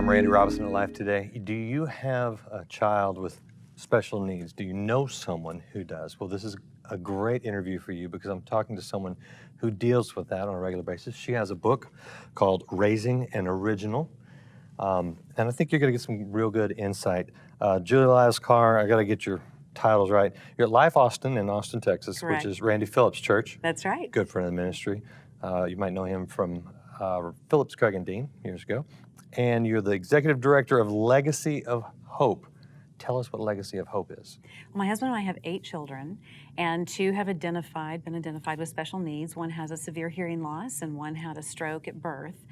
I'm Randy Robison at Life Today. Do you have a child with special needs? Do you know someone who does? Well, this is a great interview for you because I'm talking to someone who deals with that on a regular basis. She has a book called Raising an Original, and I think you're going to get some real good insight. Julie Lyles Carr, I got to get your titles right. You're at Life Austin in Austin, Texas, Correct. which is Randy Phillips' church. That's right. Good friend of the ministry. You might know him from Phillips, Craig, and Dean years ago. And you're the executive director of Legacy of Hope. Tell us what Legacy of Hope is. Well, my husband and I have 8 children, and 2 have been identified with special needs. One has a severe hearing loss, and one had a stroke at birth.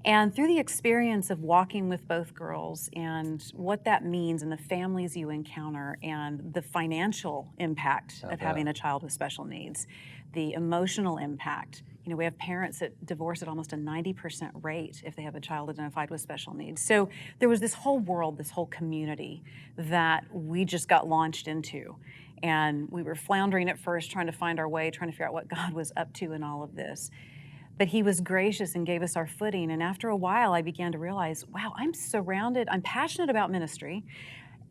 And through the experience of walking with both girls and what that means and the families you encounter and the financial impact of having a child with special needs, the emotional impact. You know, we have parents that divorce at almost a 90% rate if they have a child identified with special needs. So there was this whole world, this whole community that we just got launched into. And we were floundering at first, trying to find our way, trying to figure out what God was up to in all of this. But He was gracious and gave us our footing. And after a while, I began to realize, wow, I'm passionate about ministry,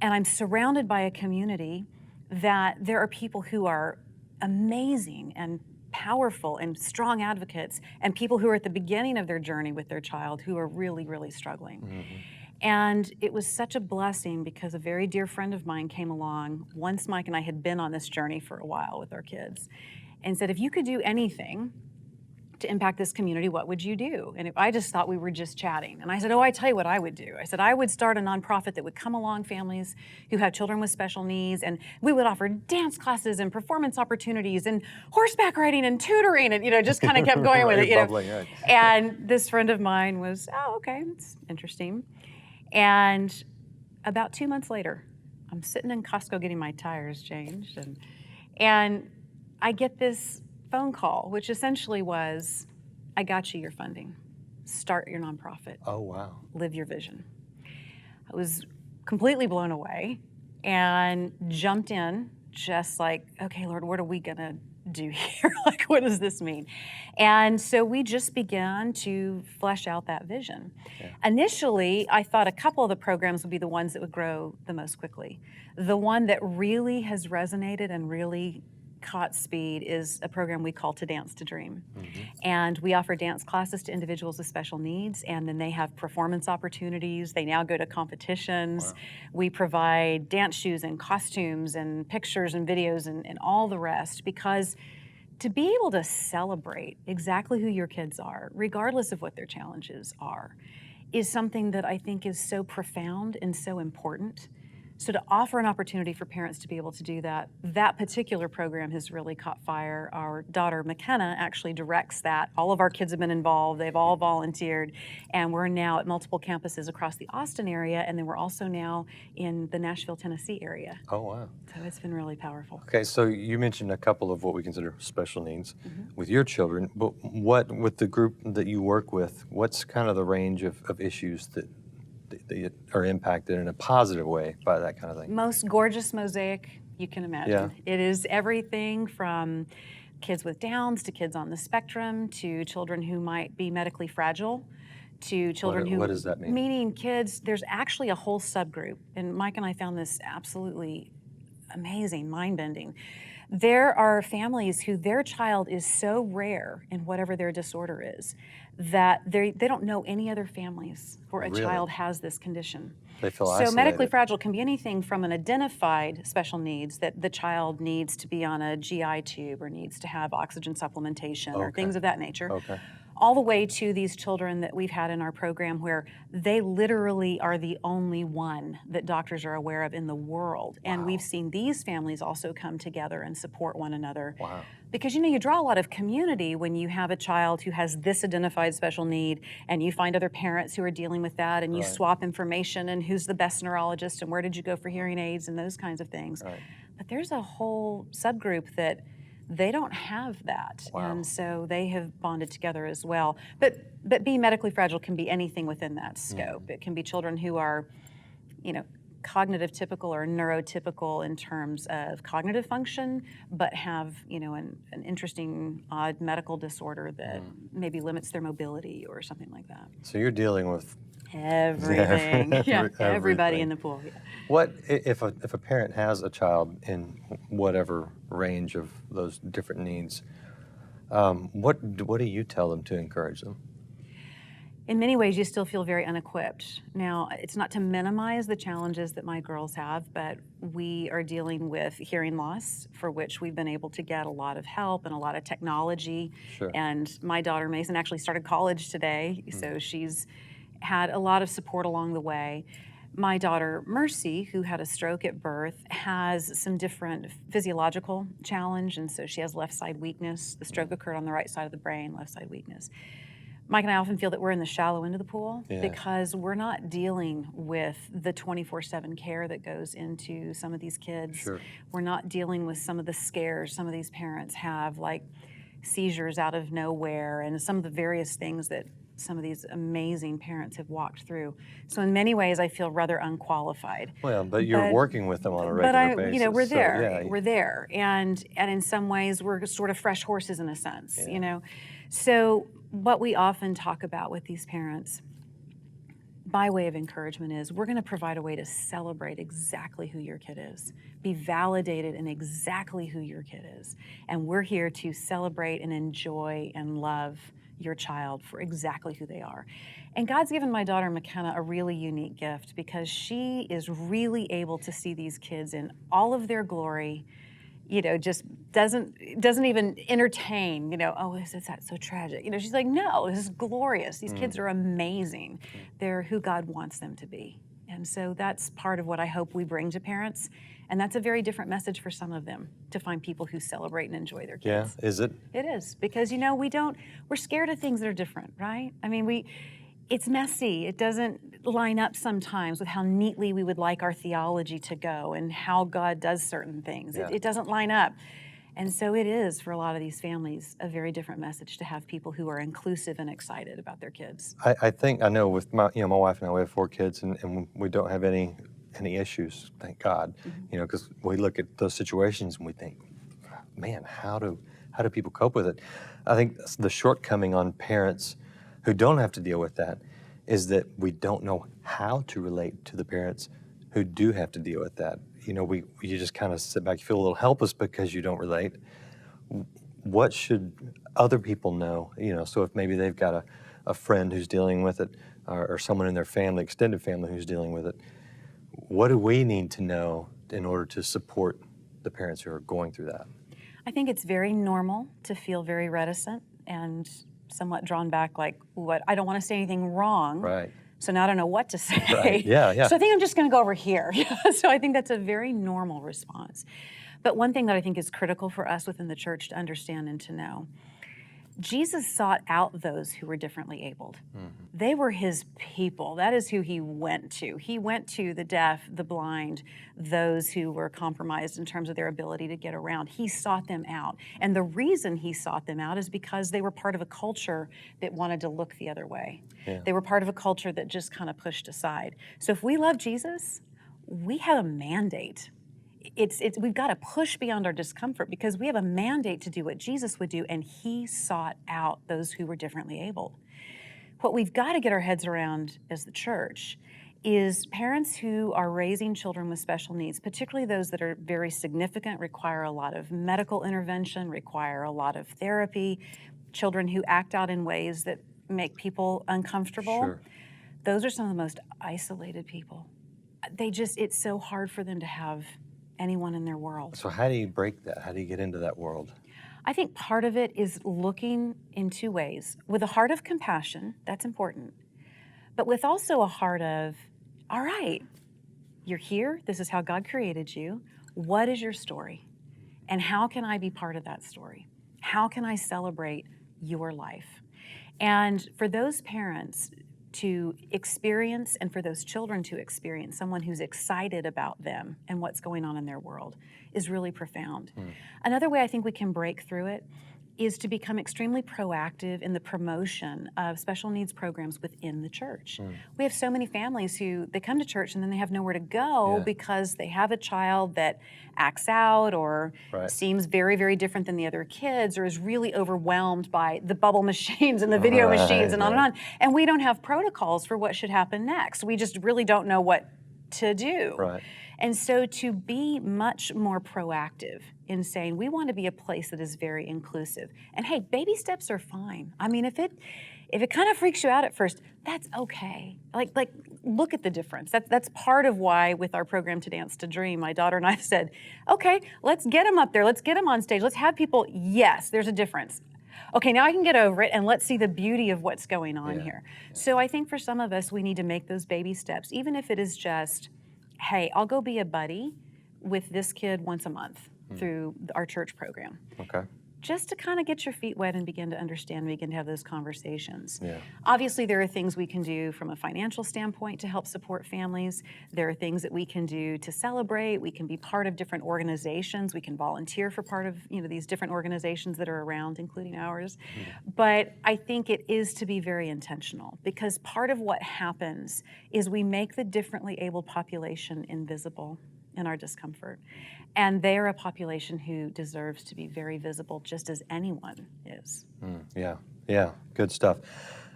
and I'm surrounded by a community that there are people who are amazing and powerful and strong advocates, and people who are at the beginning of their journey with their child who are really, really struggling. And it was such a blessing because a very dear friend of mine came along once Mike and I had been on this journey for a while with our kids and said, if you could do anything to impact this community, what would you do? And I just thought we were just chatting. And I said, I tell you what I would do. I said, I would start a nonprofit that would come along families who have children with special needs, and we would offer dance classes and performance opportunities and horseback riding and tutoring, and, just kind of kept going with it, Right. And this friend of mine was, okay, it's interesting. And about 2 months later, I'm sitting in Costco getting my tires changed, and I get this phone call, which essentially was, I got you your funding. Start your nonprofit. Oh, wow. Live your vision. I was completely blown away and jumped in just like, okay, Lord, what are we going to do here? Like, what does this mean? And so we just began to flesh out that vision. Initially, I thought a couple of the programs would be the ones that would grow the most quickly. The one that really has resonated and really caught speed is a program we call To Dance to Dream. And we offer dance classes to individuals with special needs, and then they have performance opportunities. They now go to competitions. We provide dance shoes and costumes and pictures and videos and all the rest, because to be able to celebrate exactly who your kids are, regardless of what their challenges are, is something that I think is so profound and so important. So to offer an opportunity for parents to be able to do that, that particular program has really caught fire. Our daughter McKenna actually directs that. All of our kids have been involved. They've all volunteered. And we're now at multiple campuses across the Austin area, and then we're also now in the Nashville, Tennessee area. Oh, wow. So it's been really powerful. Okay, so you mentioned a couple of what we consider special needs with your children, but what, with the group that you work with, what's kind of the range of issues that they are impacted in a positive way by that kind of thing? Most gorgeous mosaic you can imagine. It is everything from kids with Downs to kids on the spectrum to children who might be medically fragile to children What does that mean? Meaning kids, there's actually a whole subgroup, and Mike and I found this absolutely amazing, mind-bending. There are families who their child is so rare in whatever their disorder is that they don't know any other families where a child has this condition. They feel isolated. So medically fragile can be anything from an identified special needs that the child needs to be on a GI tube or needs to have oxygen supplementation or things of that nature. All the way to these children that we've had in our program where they literally are the only one that doctors are aware of in the world. And we've seen these families also come together and support one another. Because, you draw a lot of community when you have a child who has this identified special need, and you find other parents who are dealing with that, and you swap information and who's the best neurologist and where did you go for hearing aids and those kinds of things. But there's a whole subgroup that they don't have that, and so they have bonded together as well. But being medically fragile can be anything within that scope. It can be children who are, cognitive typical or neurotypical in terms of cognitive function, but have, an interesting, odd medical disorder that maybe limits their mobility or something like that. So you're dealing with Everything. Yeah, everybody in Everything. the pool. Yeah. What if a parent has a child in whatever range of those different needs? What do you tell them to encourage them? In many ways, you still feel very unequipped. Now, it's not to minimize the challenges that my girls have, but we are dealing with hearing loss, for which we've been able to get a lot of help and a lot of technology. Sure. And my daughter Mason actually started college today, so she's had a lot of support along the way. My daughter Mercy, who had a stroke at birth, has some different physiological challenge, and so she has left side weakness. The stroke occurred on the right side of the brain, left side weakness. Mike and I often feel that we're in the shallow end of the pool because we're not dealing with the 24/7 care that goes into some of these kids. Sure. We're not dealing with some of the scares some of these parents have, like seizures out of nowhere and some of the various things that some of these amazing parents have walked through. So in many ways, I feel rather unqualified. Well, but you're working with them on a But regular basis. we're so, there. yeah. We're there, and in some ways, we're sort of fresh horses in a sense, Yeah. So what we often talk about with these parents, by way of encouragement, is we're going to provide a way to celebrate exactly who your kid is, be validated in exactly who your kid is, and we're here to celebrate and enjoy and love your child for exactly who they are. And God's given my daughter McKenna a really unique gift because she is really able to see these kids in all of their glory. Just doesn't even entertain, oh, is that so tragic? She's like, no, this is glorious. These kids are amazing. They're who God wants them to be. And so that's part of what I hope we bring to parents. And that's a very different message for some of them, to find people who celebrate and enjoy their kids. Yeah, is it? It is, because, we're scared of things that are different, right? I mean, it's messy. It doesn't line up sometimes with how neatly we would like our theology to go and how God does certain things. Yeah. It doesn't line up. And so it is, for a lot of these families, a very different message to have people who are inclusive and excited about their kids. I know with my wife and I, we have 4 kids, and we don't have any issues, thank God. Because we look at those situations and we think, man, how do people cope with it? I think the shortcoming on parents who don't have to deal with that is that we don't know how to relate to the parents who do have to deal with that. You just kind of sit back, you feel a little helpless because you don't relate. What should other people know? So if maybe they've got a friend who's dealing with it, or someone in their family, extended family, who's dealing with it, what do we need to know in order to support the parents who are going through that? I think it's very normal to feel very reticent and somewhat drawn back, like, what? I don't want to say anything wrong. Right. So now I don't know what to say. Right. Yeah. So I think I'm just going to go over here. So I think that's a very normal response. But one thing that I think is critical for us within the church to understand and to know, Jesus sought out those who were differently abled. They were his people. That is who he went to. He went to the deaf, the blind, those who were compromised in terms of their ability to get around. He sought them out. And the reason he sought them out is because they were part of a culture that wanted to look the other way. Yeah. They were part of a culture that just kind of pushed aside. So if we love Jesus, we have a mandate. We've got to push beyond our discomfort because we have a mandate to do what Jesus would do, and he sought out those who were differently abled. What we've got to get our heads around as the church is parents who are raising children with special needs, particularly those that are very significant, require a lot of medical intervention, require a lot of therapy, children who act out in ways that make people uncomfortable. Sure. Those are some of the most isolated people. It's so hard for them to have anyone in their world. So how do you break that? How do you get into that world? I think part of it is looking in 2 ways. With a heart of compassion, that's important, but with also a heart of, all right, you're here, this is how God created you, what is your story? And how can I be part of that story? How can I celebrate your life? And for those parents to experience, and for those children to experience someone who's excited about them and what's going on in their world, is really profound. Another way I think we can break through it is to become extremely proactive in the promotion of special needs programs within the church. We have so many families who they come to church and then they have nowhere to go Yeah. because they have a child that acts out or Right. seems very, very different than the other kids or is really overwhelmed by the bubble machines and the video machines and on and Right. on. And we don't have protocols for what should happen next. We just really don't know what to do. Right. And so to be much more proactive in saying we want to be a place that is very inclusive. And hey, baby steps are fine. I mean, if it kind of freaks you out at first, that's okay. Like look at the difference. That's part of why with our program To Dance to Dream, my daughter and I said, okay, let's get them up there. Let's get them on stage. Let's have people, yes, there's a difference. Okay, now I can get over it and let's see the beauty of what's going on here. So I think for some of us, we need to make those baby steps, even if it is just, hey, I'll go be a buddy with this kid once a month through our church program. Okay. Just to kind of get your feet wet and begin to understand, begin to have those conversations. Yeah. Obviously, there are things we can do from a financial standpoint to help support families. There are things that we can do to celebrate. We can be part of different organizations. We can volunteer for part of these different organizations that are around, including ours. But I think it is to be very intentional because part of what happens is we make the differently abled population invisible in our discomfort. And they are a population who deserves to be very visible just as anyone is. Yeah, good stuff.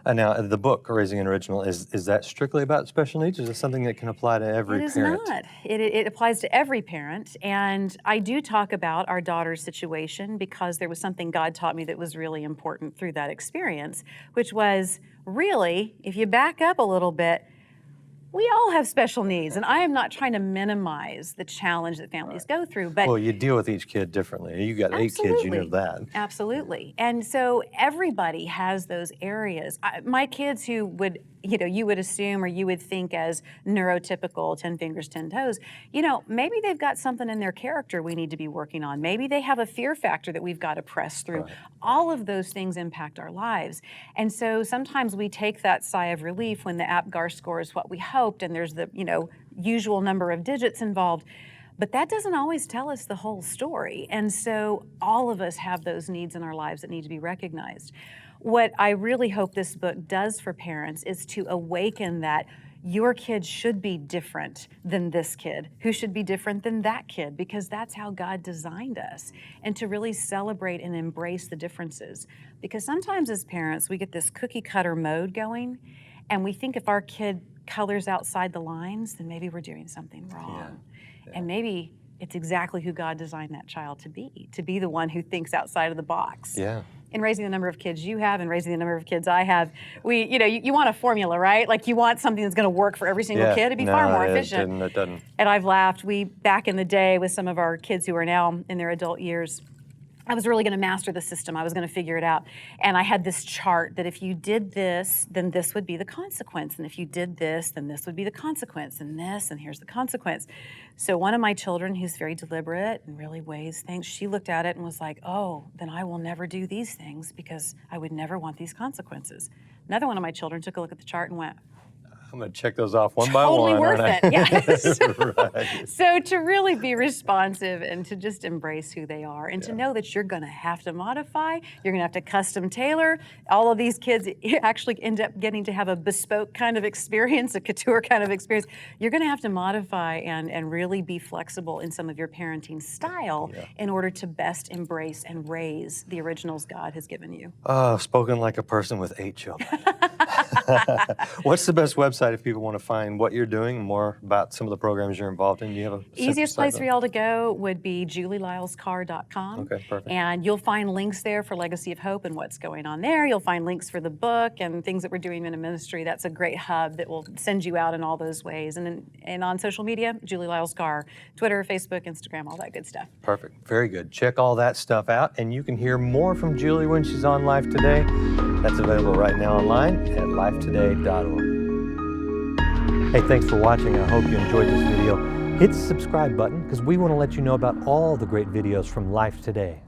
Now, the book, Raising an Original, is that strictly about special needs, or is it something that can apply to every It is parent? not. It applies to every parent. And I do talk about our daughter's situation because there was something God taught me that was really important through that experience, which was really, if you back up a little bit, we all have special needs, and I am not trying to minimize the challenge that families go through, but Well, you deal with each kid differently. You got 8 kids, you know that. Absolutely. And so everybody has those areas. My kids who would, you would assume or you would think as neurotypical, 10 fingers, 10 toes, maybe they've got something in their character we need to be working on. Maybe they have a fear factor that we've got to press through. Right. All of those things impact our lives. And so sometimes we take that sigh of relief when the APGAR score is what we hoped and there's the, usual number of digits involved. But that doesn't always tell us the whole story. And so all of us have those needs in our lives that need to be recognized. What I really hope this book does for parents is to awaken that your kid should be different than this kid, who should be different than that kid, because that's how God designed us. And to really celebrate and embrace the differences. Because sometimes as parents, we get this cookie cutter mode going, and we think if our kid colors outside the lines, then maybe we're doing something wrong. Yeah. And maybe it's exactly who God designed that child to be the one who thinks outside of the box. Yeah. In raising the number of kids you have and raising the number of kids I have, you want a formula, right? Like you want something that's going to work for every single kid to be far more efficient. It doesn't. And I've laughed. Back in the day with some of our kids who are now in their adult years, I was really going to master the system. I was going to figure it out. And I had this chart that if you did this, then this would be the consequence. And if you did this, then this would be the consequence. And this, and here's the consequence. So one of my children, who's very deliberate and really weighs things, she looked at it and was like, oh, then I will never do these things because I would never want these consequences. Another one of my children took a look at the chart and went, I'm going to check those off one by one. Totally worth it, yes. Right. So to really be responsive and to just embrace who they are and to know that you're going to have to modify, you're going to have to custom tailor. All of these kids actually end up getting to have a bespoke kind of experience, a couture kind of experience. You're going to have to modify and really be flexible in some of your parenting style in order to best embrace and raise the originals God has given you. Oh, spoken like a person with 8 children. What's the best website if people want to find what you're doing and more about some of the programs you're involved in? Do you have a easiest place for y'all to go would be julielylescarr.com. Okay, perfect. And you'll find links there for Legacy of Hope and what's going on there. You'll find links for the book and things that we're doing in a ministry. That's a great hub that will send you out in all those ways. And on social media, Julie Lyles Carr, Twitter, Facebook, Instagram, all that good stuff. Perfect. Very good. Check all that stuff out, and you can hear more from Julie when she's on Life Today. That's available right now online at lifetoday.org. Hey, thanks for watching. I hope you enjoyed this video. Hit the subscribe button because we want to let you know about all the great videos from Life Today.